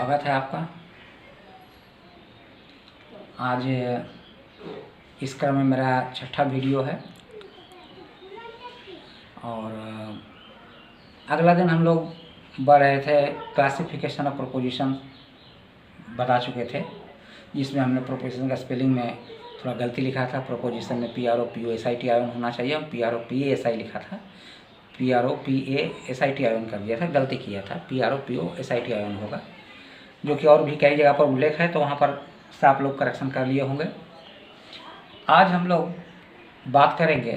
स्वागत है आपका। आज इस क्रम में मेरा छठा वीडियो है और अगला दिन हम लोग बढ़ रहे थे, क्लासिफिकेशन ऑफ प्रोपोजिशन बता चुके थे, जिसमें हमने प्रोपोजिशन का स्पेलिंग में थोड़ा गलती लिखा था। प्रोपोजिशन में PROPOSIT आयन होना चाहिए, हम PROPASI लिखा था, PROPASIT आयन कर दिया था, गलती किया था, PROPOSIT आयन होगा, जो कि और भी कई जगह पर उल्लेख है, तो वहाँ पर से आप लोग करेक्शन कर लिए होंगे। आज हम लोग बात करेंगे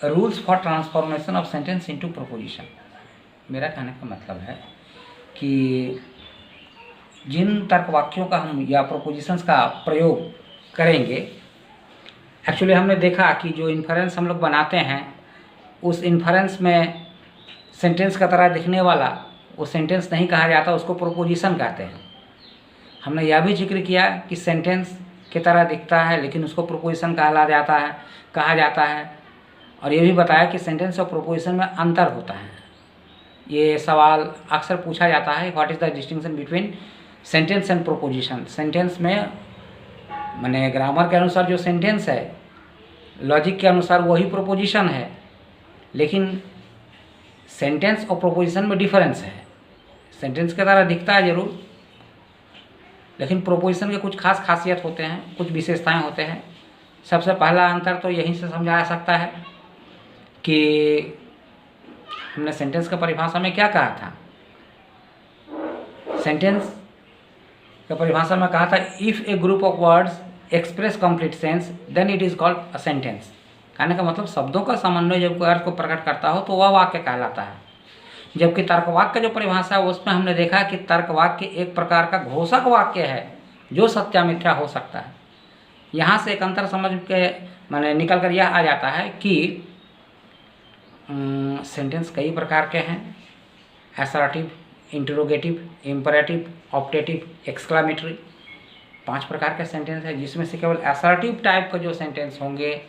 rules for transformation of sentence into proposition. मेरा कहने का मतलब है कि जिन तर्क वाक्यों का हम या प्रोपोजिशंस का प्रयोग करेंगे, एक्चुअली हमने देखा कि जो इन्फरेंस हम लोग बनाते हैं उस इन्फरेंस में सेंटेंस का तरह दिखने वाला वो सेंटेंस नहीं कहा जाता, उसको प्रोपोजिशन कहते हैं। हमने यह भी जिक्र किया कि सेंटेंस की तरह दिखता है लेकिन उसको प्रोपोजिशन कहा जाता है, और ये भी बताया कि सेंटेंस और प्रोपोजिशन में अंतर होता है। ये सवाल अक्सर पूछा जाता है, what is the distinction between sentence and proposition. Sentence में माने ग्रामर के अनुसार जो सेंटेंस है, लॉजिक के अनुसार वही प्रोपोजिशन है, लेकिन सेंटेंस और प्रोपोजिशन में डिफरेंस है। सेंटेंस की तरह दिखता है जरूर, लेकिन प्रोपोजिशन के कुछ खास खासियत होते हैं, कुछ विशेषताएं होते हैं। सबसे पहला अंतर तो यहीं से समझा जा सकता है कि हमने सेंटेंस की परिभाषा में क्या कहा था। सेंटेंस की परिभाषा में कहा था, if a group of words express complete sense then it is called a sentence. कहने का मतलब शब्दों का समन्वय जब कोई अर्थ को प्रकट करता हो तो वह वाक्य कहलाता है। जबकि तर्कवाक्य जो परिभाषा है उसमें हमने देखा कि तर्कवाक्य एक प्रकार का घोषक वाक्य है जो सत्य मिथ्या हो सकता है। यहाँ से एक अंतर समझ के माने निकल कर यह आ जाता है कि सेंटेंस कई प्रकार के हैं, assertive, interrogative, imperative, optative, exclamatory, 5 प्रकार के सेंटेंस है, जिसमें से केवल असर्टिव टाइप के जो सेंटेंस होंगे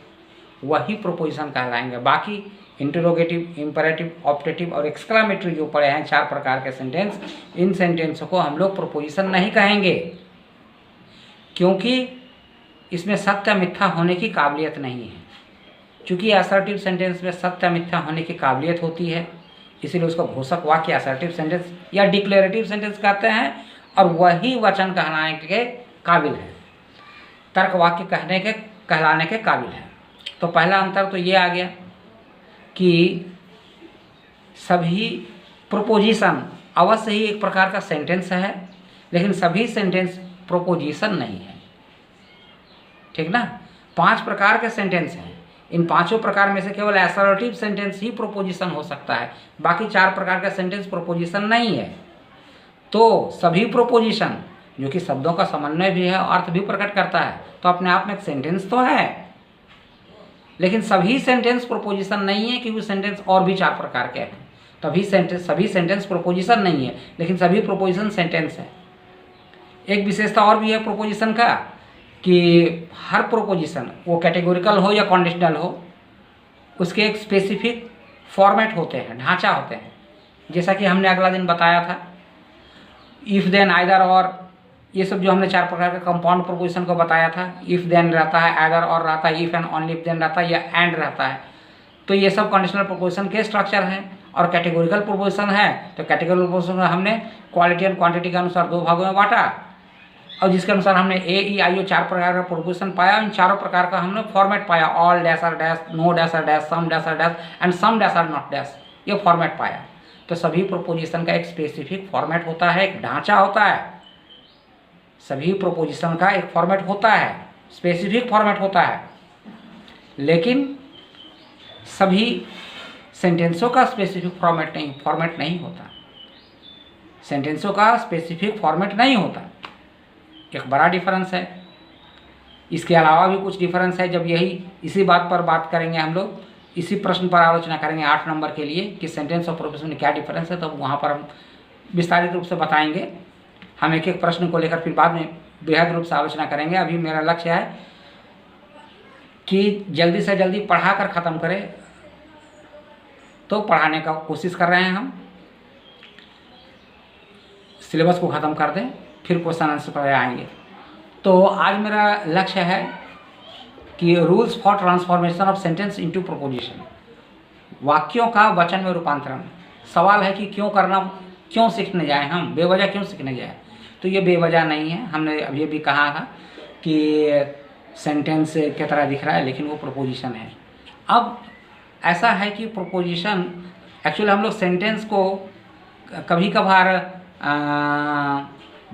वही प्रोपोजिशन कहलाएंगे। बाकी इंटरोगेटिव, इम्परेटिव, ऑप्टेटिव और एक्सक्लामेटरी जो पड़े हैं 4 प्रकार के सेंटेंस, इन सेंटेंसों को हम लोग प्रोपोजिशन नहीं कहेंगे, क्योंकि इसमें सत्य मिथ्या होने की काबिलियत नहीं है। चूँकि असर्टिव सेंटेंस में सत्य मिथ्या होने की काबिलियत होती है, इसीलिए उसको घोषक वाक्य असर्टिव सेंटेंस या डिक्लेरेटिव सेंटेंस कहते हैं, और वही वचन कहलाने के काबिल है, तर्क वाक्य कहलाने के काबिल है। तो पहला अंतर तो ये आ गया कि सभी प्रोपोजिशन अवश्य ही एक प्रकार का सेंटेंस है, लेकिन सभी सेंटेंस प्रोपोजिशन नहीं है। ठीक ना। 5 प्रकार के सेंटेंस हैं, इन 5 प्रकार में से केवल असर्टिव सेंटेंस ही प्रोपोजिशन हो सकता है, बाकी 4 प्रकार का सेंटेंस प्रोपोजिशन नहीं है। तो सभी प्रोपोजिशन जो कि शब्दों का समन्वय भी है और अर्थ भी प्रकट करता है, तो अपने आप में एक सेंटेंस तो है, लेकिन सभी सेंटेंस प्रोपोजिशन नहीं है, क्योंकि सेंटेंस और भी 4 प्रकार के हैं। सभी सेंटेंस प्रोपोजिशन नहीं है, लेकिन सभी प्रोपोजिशन सेंटेंस है। एक विशेषता और भी है प्रोपोजिशन का कि हर प्रोपोजिशन, वो कैटेगोरिकल हो या कंडीशनल हो, उसके एक स्पेसिफिक फॉर्मेट होते हैं, ढांचा होते हैं। जैसा कि हमने अगला दिन बताया था, इफ़ देन, आइदर और, ये सब जो हमने 4 प्रकार के कंपाउंड प्रोपोजिशन को बताया था। इफ़ देन रहता है, आइदर और रहता है, if and only if then रहता है, या एंड रहता है। तो ये सब कंडीशनल प्रोपोजिशन के स्ट्रक्चर हैं। और कैटेगोरिकल प्रोपोजिशन है, तो कैटेगोरिकल प्रोपोजिशन हमने क्वालिटी एंड क्वांटिटी के अनुसार 2 भागों में बांटा, और जिसके अनुसार हमने AEIO 4 प्रकार का प्रोपोजिशन पाया। इन चारों प्रकार का हमने फॉर्मेट पाया, all dash are dash, no dash are dash, some dash are dash and some dash are not dash, ये फॉर्मेट पाया। तो सभी प्रोपोजिशन का एक स्पेसिफिक फॉर्मेट होता है, एक ढांचा होता है। सभी प्रोपोजिशन का एक फॉर्मेट होता है, स्पेसिफिक फॉर्मेट होता है, लेकिन सभी सेंटेंसों का स्पेसिफिक फॉर्मेट नहीं होता। सेंटेंसों का स्पेसिफिक फॉर्मेट नहीं होता, एक बड़ा डिफरेंस है। इसके अलावा भी कुछ डिफरेंस है। जब इसी बात पर बात करेंगे हम लोग, इसी प्रश्न पर आलोचना करेंगे 8 नंबर के लिए कि सेंटेंस और प्रोपोजिशन में क्या डिफरेंस है, तो वहाँ पर हम विस्तारित रूप से बताएंगे। हम एक एक प्रश्न को लेकर फिर बाद में बेहद रूप से आलोचना करेंगे। अभी मेरा लक्ष्य है कि जल्दी से जल्दी पढ़ा कर ख़त्म करें, तो पढ़ाने का कोशिश कर रहे हैं हम। सिलेबस को ख़त्म कर दें, फिर क्वेश्चन आंसर पर आएंगे। तो आज मेरा लक्ष्य है कि rules for transformation of sentence into proposition, वाक्यों का वचन में रूपांतरण। सवाल है कि क्यों करना, क्यों सीखने जाए हम, बेवजह क्यों सीखने जाए? तो ये बेवजह नहीं है। हमने अब ये भी कहा था कि सेंटेंस की तरह दिख रहा है लेकिन वो प्रोपोजिशन है। अब ऐसा है कि प्रोपोजिशन एक्चुअली हम लोग सेंटेंस को कभी कभार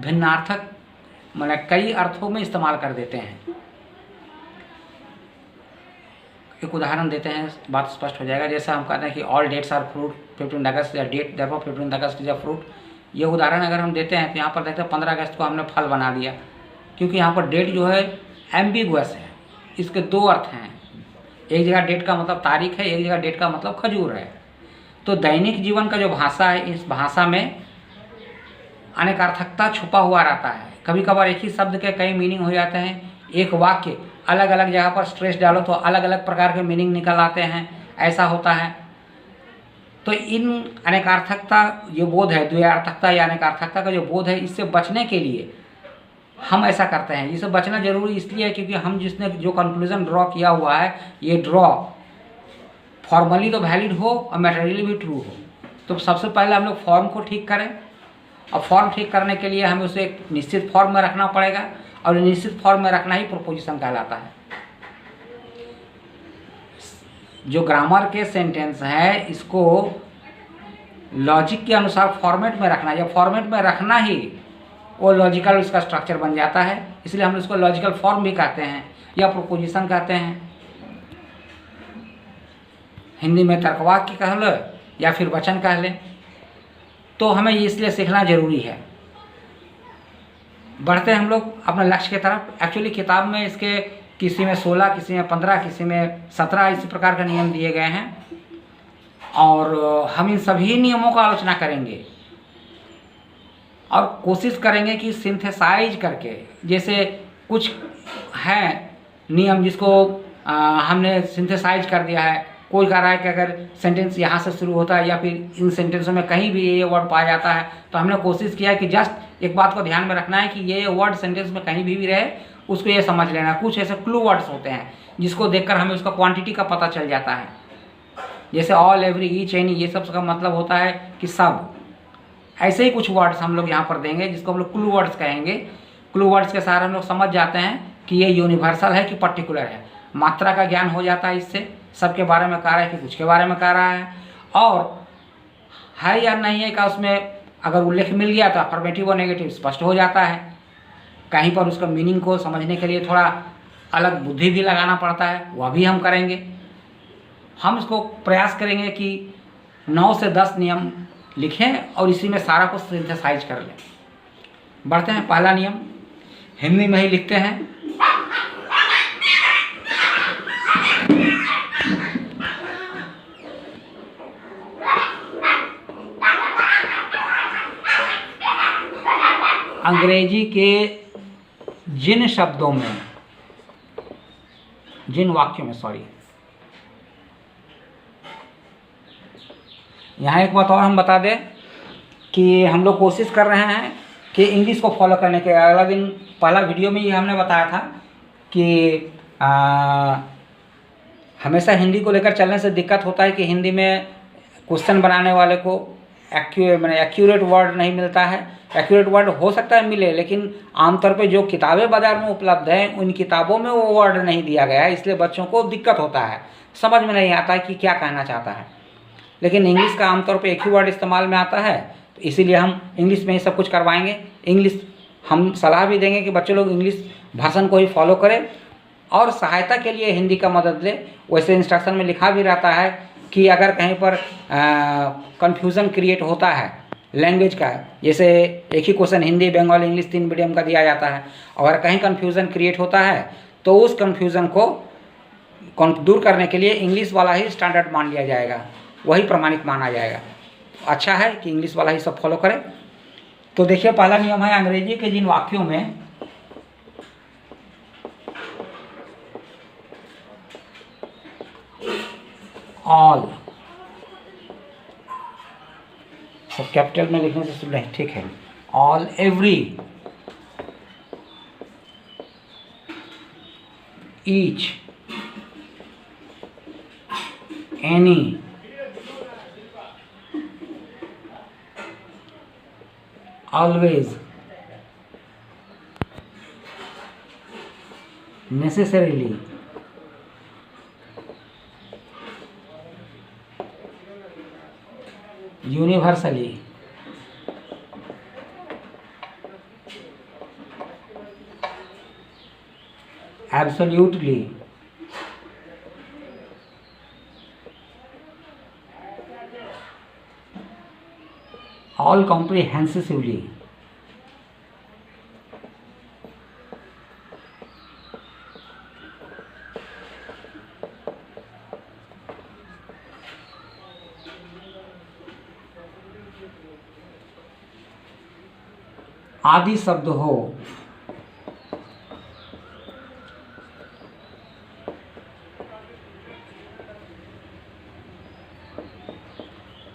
भिन्नार्थक मतलब कई अर्थों में इस्तेमाल कर देते हैं। एक उदाहरण देते हैं, बात स्पष्ट हो जाएगा। जैसे हम कहते हैं कि ऑल डेट्स आर फ्रूट 15 अगस्त, या डेट देयरफॉर 15 अगस्त इज अ फ्रूट। ये उदाहरण अगर हम देते हैं तो यहाँ पर देखते हैं 15 अगस्त को हमने फल बना दिया, क्योंकि यहाँ पर डेट जो है एम्बिगुअस है। इसके दो अर्थ हैं, एक जगह डेट का मतलब तारीख है, एक जगह डेट का मतलब खजूर है। तो दैनिक जीवन का जो भाषा है, इस भाषा में अनेकार्थकता छुपा हुआ रहता है। कभी कभार एक ही शब्द के कई मीनिंग हो जाते हैं। एक वाक्य अलग अलग जगह पर स्ट्रेस डालो तो अलग अलग प्रकार के मीनिंग निकल आते हैं, ऐसा होता है। तो इन अनेकार्थकता जो बोध है, द्वयार्थकता या अनेकार्थकता का जो बोध है, इससे बचने के लिए हम ऐसा करते हैं। इससे बचना जरूरी इसलिए है क्योंकि हम जिसने जो कंक्लूजन ड्रॉ किया हुआ है, ये ड्रॉ फॉर्मली तो वैलिड हो और मैटेरियली भी ट्रू हो। तो सबसे पहले हम लोग फॉर्म को ठीक करें, और फॉर्म ठीक करने के लिए हमें उसे एक निश्चित फॉर्म में रखना पड़ेगा, और निश्चित फॉर्म में रखना ही प्रोपोजिशन कहलाता है। जो ग्रामर के सेंटेंस है, इसको लॉजिक के अनुसार फॉर्मेट में रखना, या फॉर्मेट में रखना ही वो लॉजिकल उसका स्ट्रक्चर बन जाता है। इसलिए हम उसको लॉजिकल फॉर्म भी कहते हैं या प्रोपोजिशन कहते हैं। हिंदी में तर्कवाक्य कह लो या फिर वचन कह लें। तो हमें इसलिए सीखना जरूरी है। बढ़ते हैं हम लोग अपने लक्ष्य की तरफ। एक्चुअली किताब में इसके किसी में 16, किसी में 15, किसी में 17 इसी प्रकार के नियम दिए गए हैं, और हम इन सभी नियमों का आलोचना करेंगे और कोशिश करेंगे कि सिंथेसाइज करके, जैसे कुछ है नियम जिसको हमने सिंथेसाइज कर दिया है। कोई कह रहा है कि अगर सेंटेंस यहाँ से शुरू होता है या फिर इन सेंटेंसों में कहीं भी ये वर्ड पाया जाता है, तो हमने कोशिश किया कि जस्ट एक बात को ध्यान में रखना है कि ये वर्ड सेंटेंस में कहीं भी रहे, उसको ये समझ लेना। कुछ ऐसे क्लू वर्ड्स होते हैं जिसको देखकर हमें उसका क्वांटिटी का पता चल जाता है। जैसे ऑल, एवरी, ईच, एनी, ये सब का मतलब होता है कि सब। ऐसे ही कुछ वर्ड्स हम लोग यहाँ पर देंगे जिसको हम लोग क्लू वर्ड्स कहेंगे। क्लू वर्ड्स के सहारे हम लोग समझ जाते हैं कि ये यूनिवर्सल है कि पर्टिकुलर है। मात्रा का ज्ञान हो जाता है इससे, सबके बारे में कह रहा है कि कुछ के बारे में कह रहा है, और है या नहीं है का उसमें अगर उल्लेख मिल गया तो अफर्मेटिव और नेगेटिव स्पष्ट हो जाता है। कहीं पर उसका मीनिंग को समझने के लिए थोड़ा अलग बुद्धि भी लगाना पड़ता है, वह भी हम करेंगे। हम इसको प्रयास करेंगे कि 9 से 10 नियम लिखें और इसी में सारा कुछ सिंथेसाइज कर लें। बढ़ते हैं, पहला नियम हिंदी में ही लिखते हैं। अंग्रेजी के जिन शब्दों में, जिन वाक्यों में, यहाँ एक बात और हम बता दें कि हम लोग कोशिश कर रहे हैं कि इंग्लिश को फॉलो करने के। अगला दिन पहला वीडियो में ही हमने बताया था कि हमेशा हिंदी को लेकर चलने से दिक्कत होता है कि हिंदी में क्वेश्चन बनाने वाले को एक्यूरेट वर्ड नहीं मिलता है। एक्यूरेट वर्ड हो सकता है मिले, लेकिन आमतौर पे जो किताबें बाज़ार में उपलब्ध हैं उन किताबों में वो वर्ड नहीं दिया गया है, इसलिए बच्चों को दिक्कत होता है, समझ में नहीं आता है कि क्या कहना चाहता है। लेकिन इंग्लिश का आमतौर पे एक ही वर्ड इस्तेमाल में आता है, तो इसीलिए हम इंग्लिश में ही सब कुछ करवाएंगे। इंग्लिश हम सलाह भी देंगे कि बच्चे लोग इंग्लिश भाषण को ही फॉलो करें, और सहायता के लिए हिंदी का मदद ले। वैसे इंस्ट्रक्शन में लिखा भी रहता है कि अगर कहीं पर कन्फ्यूज़न क्रिएट होता है लैंग्वेज का, जैसे एक ही question Hindi, Bengali, English 3 medium का दिया जाता है, अगर कहीं कन्फ्यूज़न क्रिएट होता है तो उस कन्फ्यूज़न को दूर करने के लिए इंग्लिश वाला ही स्टैंडर्ड मान लिया जाएगा, वही प्रमाणित माना जाएगा। अच्छा है कि इंग्लिश वाला ही सब फॉलो करें। तो देखिए, पहला नियम है अंग्रेजी के जिन वाक्यों में ऑल, सब कैपिटल में लिखने से नहीं, ठीक है। All, every, each, any, always, necessarily, universally, absolutely, all comprehensively, आदि शब्द हो,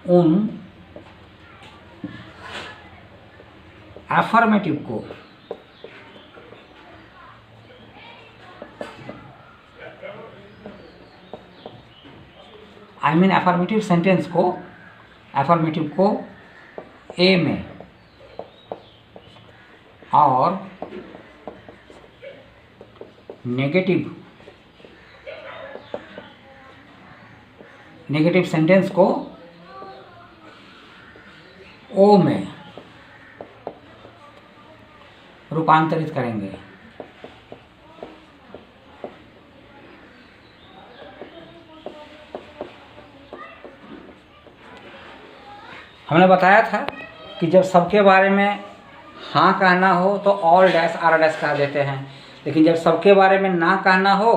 उन एफर्मेटिव को एफर्मेटिव सेंटेंस को, एफर्मेटिव को ए में और नेगेटिव सेंटेंस को ओ में रूपांतरित करेंगे। हमने बताया था कि जब सबके बारे में हाँ कहना हो तो ऑल डैश आर डैश कह देते हैं, लेकिन जब सबके बारे में ना कहना हो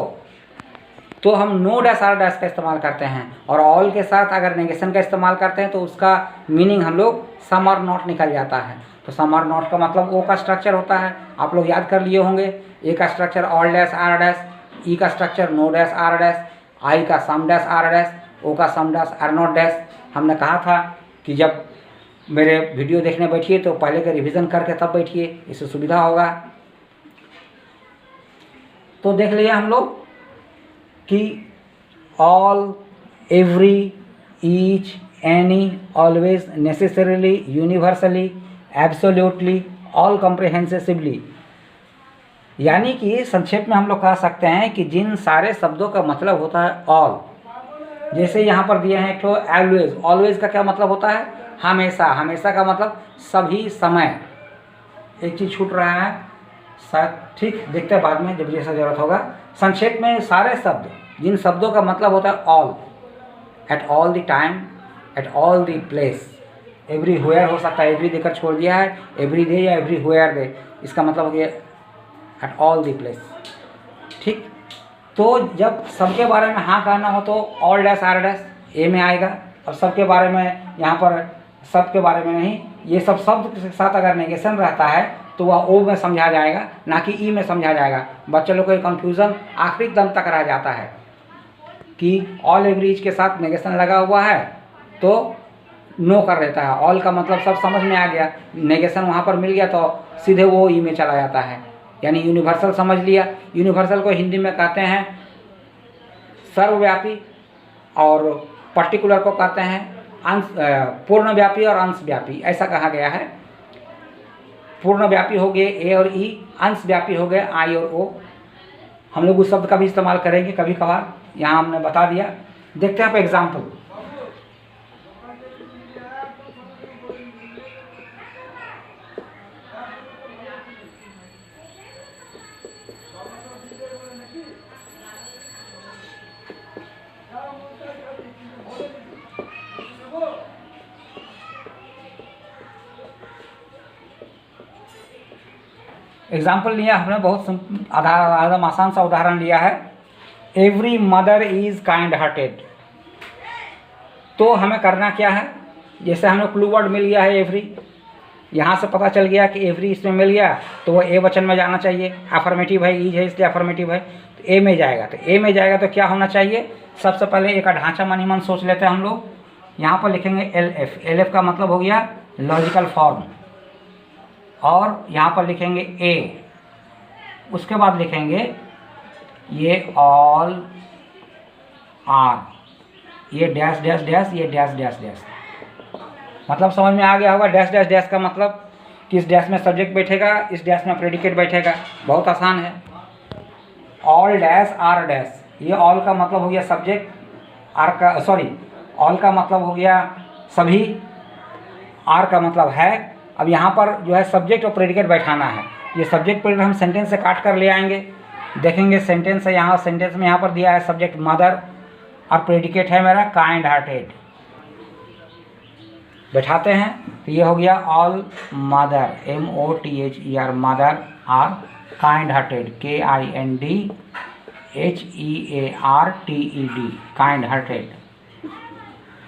तो हम नो डैश आर डैश का इस्तेमाल करते हैं, और ऑल के साथ अगर नेगेशन का इस्तेमाल करते हैं तो उसका मीनिंग हम लोग सम और नॉट निकल जाता है। तो सम और नॉट का मतलब ओ का स्ट्रक्चर होता है, आप लोग याद कर लिए होंगे। ए का structure all dash are dash, E का structure no dash are dash, I का some dash are dash, O का some dash are not dash. हमने कहा था कि जब मेरे वीडियो देखने बैठिए तो पहले का रिवीजन करके तब बैठिए, इससे सुविधा होगा। तो देख लिए हम लोग कि all, every, each, any, always, necessarily, universally, absolutely, all comprehensively, यानी कि संक्षेप में हम लोग कह सकते हैं कि जिन सारे शब्दों का मतलब होता है ऑल। जैसे यहाँ पर दिए हैं एक तो ऑलवेज। ऑलवेज का क्या मतलब होता है? हमेशा। हमेशा का मतलब सभी समय। एक चीज़ छूट रहा है शायद, ठीक देखते हैं बाद में जब जैसा जरूरत होगा। संक्षेप में सारे शब्द, जिन शब्दों का मतलब होता है all, at all the time, at all the place, everywhere हो सकता है, एवरी देकर छोड़ दिया है, एवरी डे या एवरी हुएर डे, इसका मतलब हो गया एट ऑल द प्लेस। ठीक, तो जब सबके बारे में हाँ कहना हो तो ऑल डैश आर डैश ए में आएगा। अब सबके बारे में यहाँ पर सबके बारे में नहीं, ये सब शब्द के साथ अगर नेगेशन रहता है तो वह ओ में समझा जाएगा, ना कि ई में समझा जाएगा। बच्चे लोग को कन्फ्यूज़न आखिरी दम तक रह जाता है कि ऑल एवरेज के साथ नेगेशन लगा हुआ है तो नो कर देता है। ऑल का मतलब सब समझ में आ गया, नेगेशन वहाँ पर मिल गया तो सीधे वो ई में चला जाता है, यानी यूनिवर्सल समझ लिया। यूनिवर्सल को हिंदी में कहते हैं सर्वव्यापी, और पर्टिकुलर को कहते हैं पूर्णव्यापी और अंशव्यापी, ऐसा कहा गया है। पूर्णव्यापी हो गए ए और ई, अंशव्यापी हो गए आई और ओ। हम लोग उस शब्द का भी इस्तेमाल करेंगे कभी कभार, यहाँ हमने बता दिया। देखते हैं आप एग्जाम्पल। एग्जाम्पल लिया हमने, बहुत एकदम आसान सा उदाहरण लिया है। Every mother is kind hearted. तो हमें करना क्या है, जैसे हमें क्लू वर्ड मिल गया है एवरी, यहाँ से पता चल गया कि एवरी इसमें मिल गया तो वो ए वचन में जाना चाहिए। अफर्मेटिव है, ईज है इसलिए अफर्मेटिव है, तो ए में जाएगा। तो ए में जाएगा तो क्या होना चाहिए, सबसे पहले एक ढांचा मन ही मन सोच लेते हैं हम लोग। यहाँ पर लिखेंगे LF। LF का मतलब हो गया लॉजिकल फॉर्म, और यहाँ पर लिखेंगे A। उसके बाद लिखेंगे ये ऑल आर, ये डैश डैश डैश, ये डैश डैश डैश। मतलब समझ में आ गया होगा। डैश डैश डैश का मतलब कि इस डैश में सब्जेक्ट बैठेगा, इस डैश में प्रेडिकेट बैठेगा। बहुत आसान है। ऑल डैश आर डैश, ये ऑल का मतलब हो गया सब्जेक्ट, आर का ऑल का मतलब हो गया सभी, आर का मतलब है। अब यहाँ पर जो है सब्जेक्ट और प्रेडिकेट बैठाना है। ये सब्जेक्ट प्रेडिकेट हम सेंटेंस से काट कर ले आएंगे। देखेंगे सेंटेंस है, यहाँ सेंटेंस में यहाँ पर दिया है सब्जेक्ट मदर और प्रेडिकेट है मेरा काइंड हार्टेड। बैठाते हैं तो ये हो गया all mother, MOTHER mother are kind hearted, KINDHEARTED kind hearted.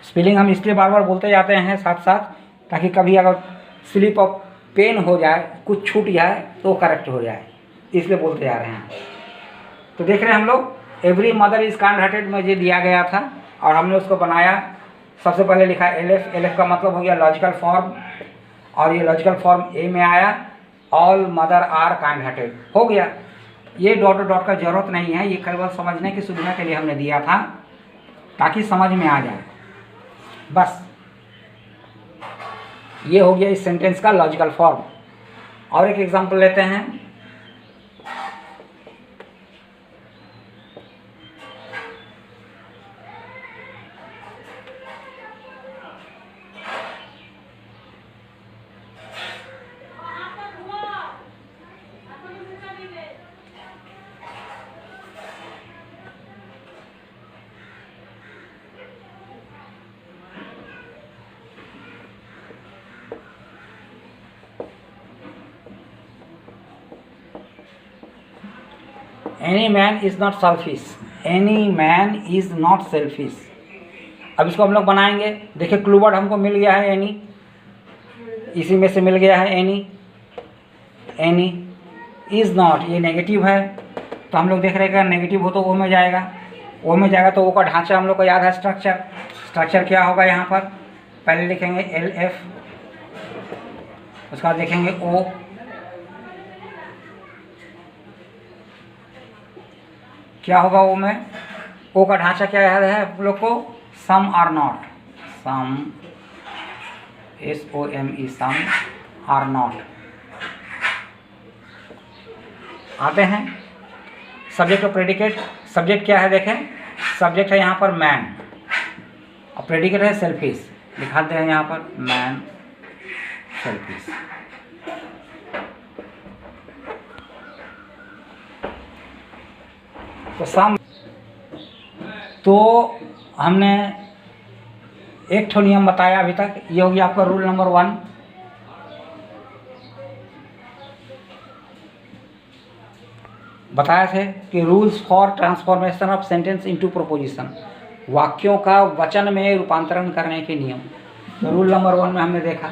Spelling हम इसलिए बार बार बोलते जाते हैं साथ साथ, ताकि कभी अगर स्लिप ऑफ पेन हो जाए, कुछ छूट जाए तो करेक्ट हो जाए, इसलिए बोलते जा रहे हैं। तो देख रहे हैं हम लोग every mother is kind hearted में ये दिया गया था और हमने उसको बनाया। सबसे पहले लिखा LF। LF का मतलब हो गया लॉजिकल फॉर्म, और ये लॉजिकल फॉर्म A में आया, all mother are kind hearted हो गया। ये डॉट डॉट का जरूरत नहीं है, ये केवल समझने की सुविधा के लिए हमने दिया था ताकि समझ में आ जाए बस। ये हो गया इस सेंटेंस का लॉजिकल फॉर्म। और एक एग्जांपल लेते हैं। Any man is not selfish, any man is not selfish. अब इसको हम लोग बनाएंगे। देखिए क्लू वर्ड हमको मिल गया है एनी, इसी में से मिल गया है एनी। एनी इज़ नॉट, ये नेगेटिव है, तो हम लोग देख रहे हैं नेगेटिव हो तो ओ में जाएगा। ओ में जाएगा तो ओ का ढांचा हम लोग को याद है, स्ट्रक्चर। स्ट्रक्चर क्या होगा यहाँ पर? पहले लिखेंगे LF, उसके बाद लिखेंगे O, क्या होगा ओ में? ओ का ढांचा क्या याद है आप लोग को? Some are not, some SOME, some are not. आते हैं सब्जेक्ट और प्रेडिकेट। सब्जेक्ट क्या है देखें, सब्जेक्ट है यहाँ पर मैन और प्रेडिकेट है सेल्फिश। दिखाते हैं यहाँ पर मैन सेल्फिश। तो सम, तो हमने एक ठो नियम बताया अभी तक। ये हो गया आपका रूल नंबर 1। बताया थे कि rules for transformation of sentence into proposition, वाक्यों का वचन में रूपांतरण करने के नियम। तो रूल नंबर 1 में हमने देखा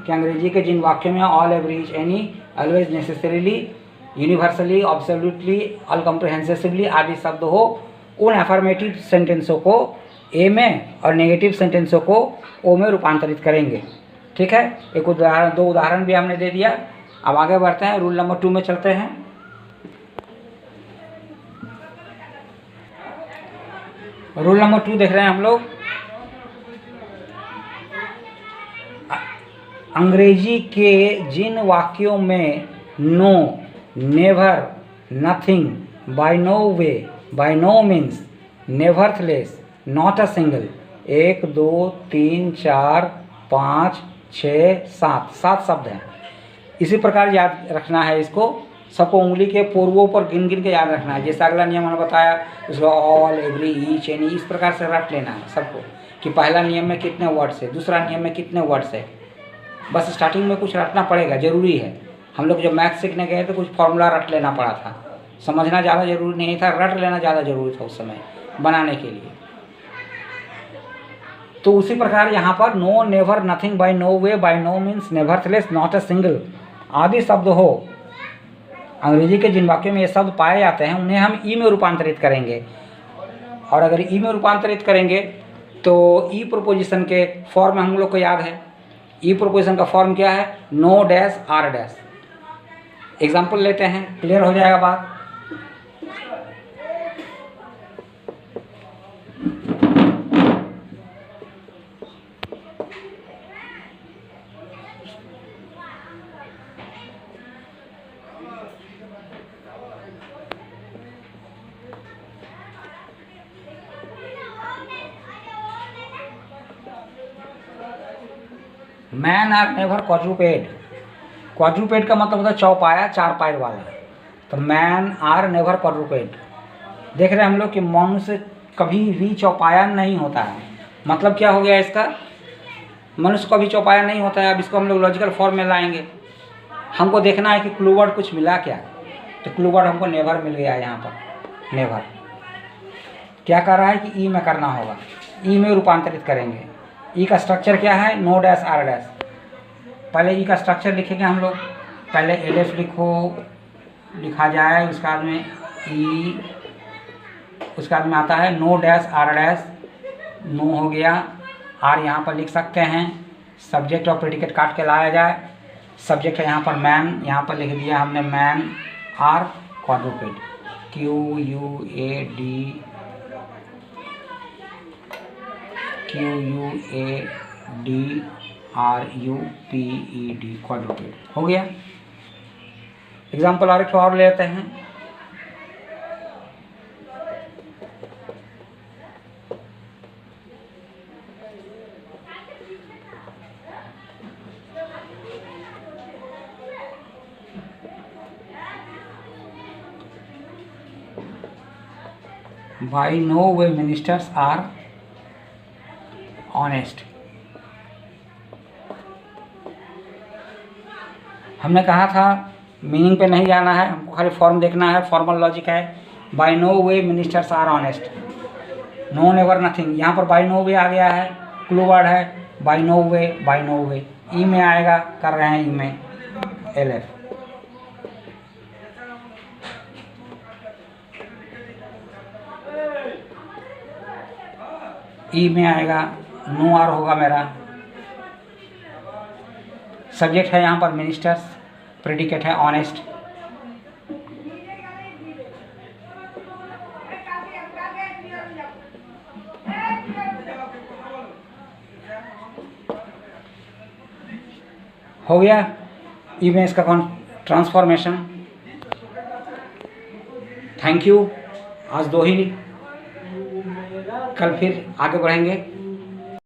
कि अंग्रेजी के जिन वाक्यों में all, average, any, always, necessarily, universally, absolutely, all comprehensively आदि शब्द हो, उन अफर्मेटिव सेंटेंसों को ए में और नेगेटिव सेंटेंसों को ओ में रूपांतरित करेंगे। ठीक है, एक उदाहरण, 2 उदाहरण भी हमने दे दिया। अब आगे बढ़ते हैं, रूल नंबर 2 में चलते हैं। रूल नंबर 2 देख रहे हैं हम लोग। अंग्रेजी के जिन वाक्यों में no, never, nothing, by no way, by no means, nevertheless, not a single, 1 2 3 4 5 6 7 शब्द हैं। इसी प्रकार याद रखना है इसको, सबको उंगली के पूर्वों पर गिन गिन के याद रखना है। जैसे अगला नियम मैंने बताया, उसको ऑल, एवरी, ईच, एनी, इस प्रकार से रट लेना है सबको, कि पहला नियम में कितने वर्ड्स है, दूसरा नियम में कितने वर्ड्स है। बस स्टार्टिंग में कुछ रटना पड़ेगा, ज़रूरी है। हम लोग जब मैथ सीखने गए तो कुछ फॉर्मूला रट लेना पड़ा था, समझना ज़्यादा ज़रूरी नहीं था, रट लेना ज़्यादा ज़रूरी था उस समय बनाने के लिए। तो उसी प्रकार यहाँ पर no, never, nothing, by no way, by no means, nevertheless, not a single आदि शब्द हो। अंग्रेजी के जिन वाक्यों में ये शब्द पाए जाते हैं उन्हें हम ई में रूपांतरित करेंगे। और अगर ई में रूपांतरित करेंगे तो ई प्रोपोजिशन के फॉर्म हम लोग को याद है। ई प्रोपोजिशन का फॉर्म क्या है? No dash are dash. Example लेते हैं, क्लियर हो जाएगा बात। Man are never quadruped. Quadruped का मतलब होता है चौपाया, चार पैर वाला। तो मैन आर नेवर क्वाड्रूपेड। देख रहे हैं हम लोग कि मनुष्य कभी भी चौपाया नहीं होता है। मतलब क्या हो गया इसका? मनुष्य कभी चौपाया नहीं होता है। अब इसको हम लोग लॉजिकल फॉर्म में लाएंगे। हमको देखना है कि क्लू वर्ड कुछ मिला क्या। तो क्लू वर्ड हमको नेवर मिल गया है यहाँ पर। नेवर क्या कर रहा है कि ई में करना होगा, ई में रूपांतरित करेंगे। ई का स्ट्रक्चर क्या है? No dash are dash. पहले ई का स्ट्रक्चर लिखेंगे हम लोग। पहले एल लिखा जाए, उसके बाद में ई, उसके बाद में आता है no dash are dash. No हो गया, आर यहाँ पर लिख सकते हैं। सब्जेक्ट और प्रेडिकेट काट के लाया जाए। सब्जेक्ट है यहाँ पर मैन, यहाँ पर लिख दिया हमने man are quadruped. QUADRUPED quadruped हो गया। एग्जाम्पल और लेते हैं। By no way ministers are honest। हमने कहा था मीनिंग पे नहीं जाना है, हमको खाली फॉर्म देखना है। फॉर्मल लॉजिक है। By no way ministers are honest. No never nothing. यहाँ पर बाय नो वे आ गया है, क्लू वर्ड है by no way. By no way E में आएगा, कर रहे हैं ई में LF। ई में आएगा, नो आर होगा मेरा। सब्जेक्ट है यहाँ पर मिनिस्टर्स, प्रेडिकेट है ऑनेस्ट। हो गया ई में इसका कौन ट्रांसफॉर्मेशन। Thank you. आज दो ही, कल फिर आगे बढ़ेंगे।